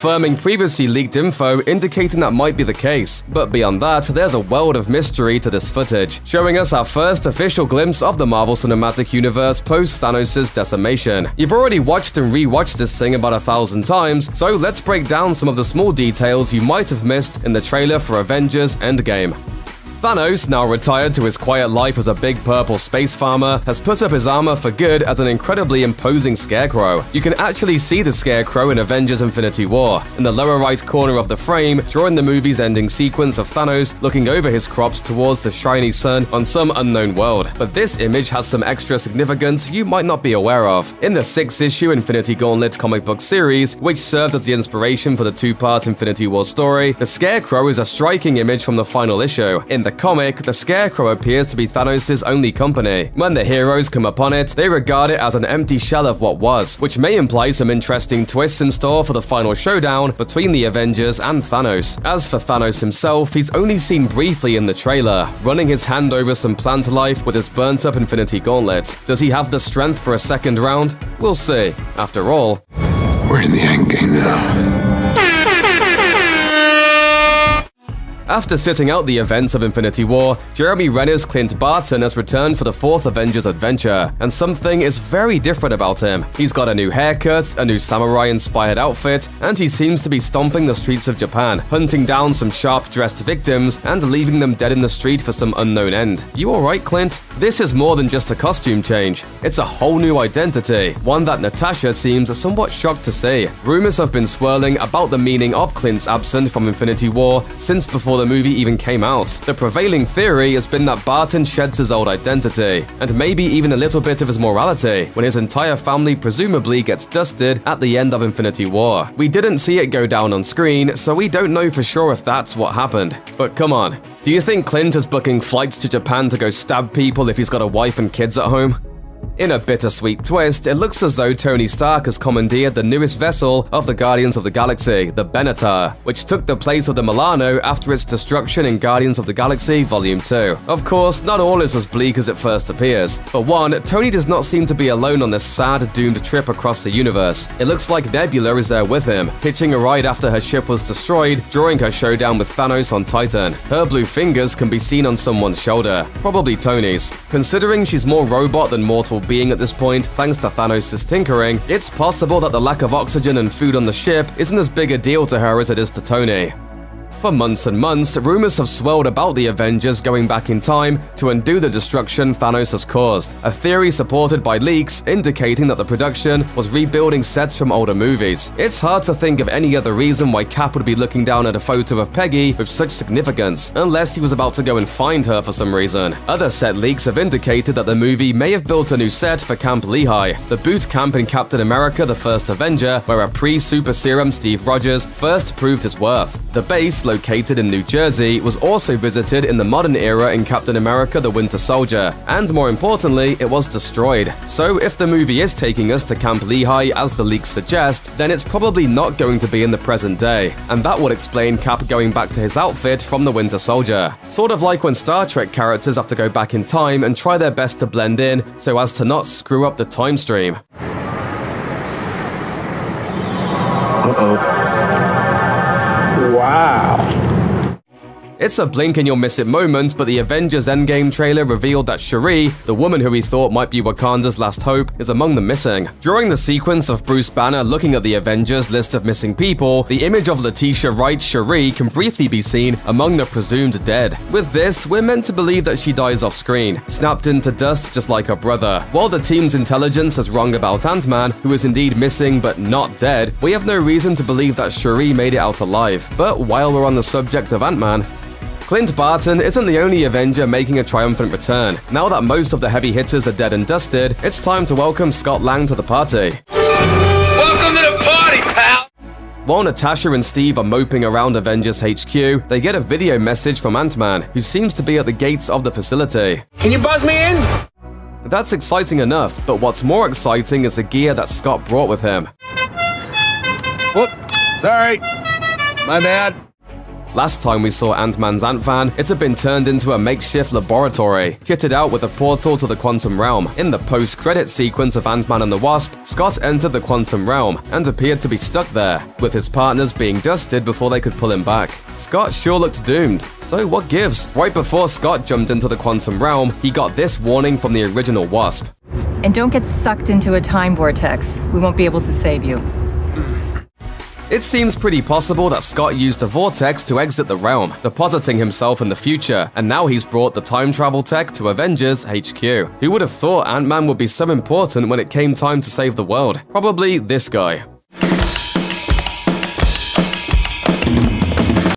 confirming previously leaked info indicating that might be the case. But beyond that, there's a world of mystery to this footage, showing us our first official glimpse of the Marvel Cinematic Universe post Thanos' decimation. You've already watched and rewatched this thing about 1,000 times, so let's break down some of the small details you might have missed in the trailer for Avengers Endgame. Thanos, now retired to his quiet life as a big purple space farmer, has put up his armor for good as an incredibly imposing scarecrow. You can actually see the scarecrow in Avengers Infinity War, in the lower right corner of the frame, during the movie's ending sequence of Thanos looking over his crops towards the shiny sun on some unknown world. But this image has some extra significance you might not be aware of. In the 6th-issue Infinity Gauntlet comic book series, which served as the inspiration for the 2-part Infinity War story, the scarecrow is a striking image from the final issue. In the comic, the Scarecrow appears to be Thanos' only company. When the heroes come upon it, they regard it as an empty shell of what was, which may imply some interesting twists in store for the final showdown between the Avengers and Thanos. As for Thanos himself, he's only seen briefly in the trailer, running his hand over some plant life with his burnt-up Infinity Gauntlet. Does he have the strength for a second round? We'll see. After all, we're in the endgame now. After sitting out the events of Infinity War, Jeremy Renner's Clint Barton has returned for the 4th Avengers adventure, and something is very different about him. He's got a new haircut, a new samurai-inspired outfit, and he seems to be stomping the streets of Japan, hunting down some sharp-dressed victims and leaving them dead in the street for some unknown end. You alright, Clint? This is more than just a costume change. It's a whole new identity, one that Natasha seems somewhat shocked to see. Rumors have been swirling about the meaning of Clint's absence from Infinity War since before the movie even came out. The prevailing theory has been that Barton sheds his old identity, and maybe even a little bit of his morality, when his entire family presumably gets dusted at the end of Infinity War. We didn't see it go down on screen, so we don't know for sure if that's what happened. But come on, do you think Clint is booking flights to Japan to go stab people if he's got a wife and kids at home? In a bittersweet twist, it looks as though Tony Stark has commandeered the newest vessel of the Guardians of the Galaxy, the Benatar, which took the place of the Milano after its destruction in Guardians of the Galaxy Volume 2. Of course, not all is as bleak as it first appears. For one, Tony does not seem to be alone on this sad, doomed trip across the universe. It looks like Nebula is there with him, hitching a ride after her ship was destroyed during her showdown with Thanos on Titan. Her blue fingers can be seen on someone's shoulder, probably Tony's. Considering she's more robot than mortal being at this point, thanks to Thanos' tinkering, it's possible that the lack of oxygen and food on the ship isn't as big a deal to her as it is to Tony. For months and months, rumors have swirled about the Avengers going back in time to undo the destruction Thanos has caused, a theory supported by leaks indicating that the production was rebuilding sets from older movies. It's hard to think of any other reason why Cap would be looking down at a photo of Peggy with such significance, unless he was about to go and find her for some reason. Other set leaks have indicated that the movie may have built a new set for Camp Lehigh, the boot camp in Captain America: The First Avenger, where a pre-super serum Steve Rogers first proved his worth. The base, located in New Jersey, was also visited in the modern era in Captain America: The Winter Soldier, and more importantly, it was destroyed. So if the movie is taking us to Camp Lehigh as the leaks suggest, then it's probably not going to be in the present day, and that would explain Cap going back to his outfit from the Winter Soldier. Sort of like when Star Trek characters have to go back in time and try their best to blend in so as to not screw up the time stream. Wow. It's a blink and you'll miss it moment, but the Avengers Endgame trailer revealed that Shuri, the woman who we thought might be Wakanda's last hope, is among the missing. During the sequence of Bruce Banner looking at the Avengers list of missing people, the image of Letitia Wright's Shuri can briefly be seen among the presumed dead. With this, we're meant to believe that she dies off screen, snapped into dust just like her brother. While the team's intelligence is wrong about Ant-Man, who is indeed missing but not dead, we have no reason to believe that Shuri made it out alive. But while we're on the subject of Ant-Man, Clint Barton isn't the only Avenger making a triumphant return. Now that most of the heavy hitters are dead and dusted, it's time to welcome Scott Lang to the party. Welcome to the party, pal! While Natasha and Steve are moping around Avengers HQ, they get a video message from Ant-Man, who seems to be at the gates of the facility. Can you buzz me in? That's exciting enough, but what's more exciting is the gear that Scott brought with him. Whoop, sorry. My bad. Last time we saw Ant-Man's Ant-Van, it had been turned into a makeshift laboratory, kitted out with a portal to the quantum realm. In the post-credit sequence of Ant-Man and the Wasp, Scott entered the quantum realm and appeared to be stuck there, with his partners being dusted before they could pull him back. Scott sure looked doomed, so what gives? Right before Scott jumped into the quantum realm, he got this warning from the original Wasp. And don't get sucked into a time vortex. We won't be able to save you. It seems pretty possible that Scott used a vortex to exit the realm, depositing himself in the future, and now he's brought the time travel tech to Avengers HQ. Who would have thought Ant-Man would be so important when it came time to save the world? Probably this guy.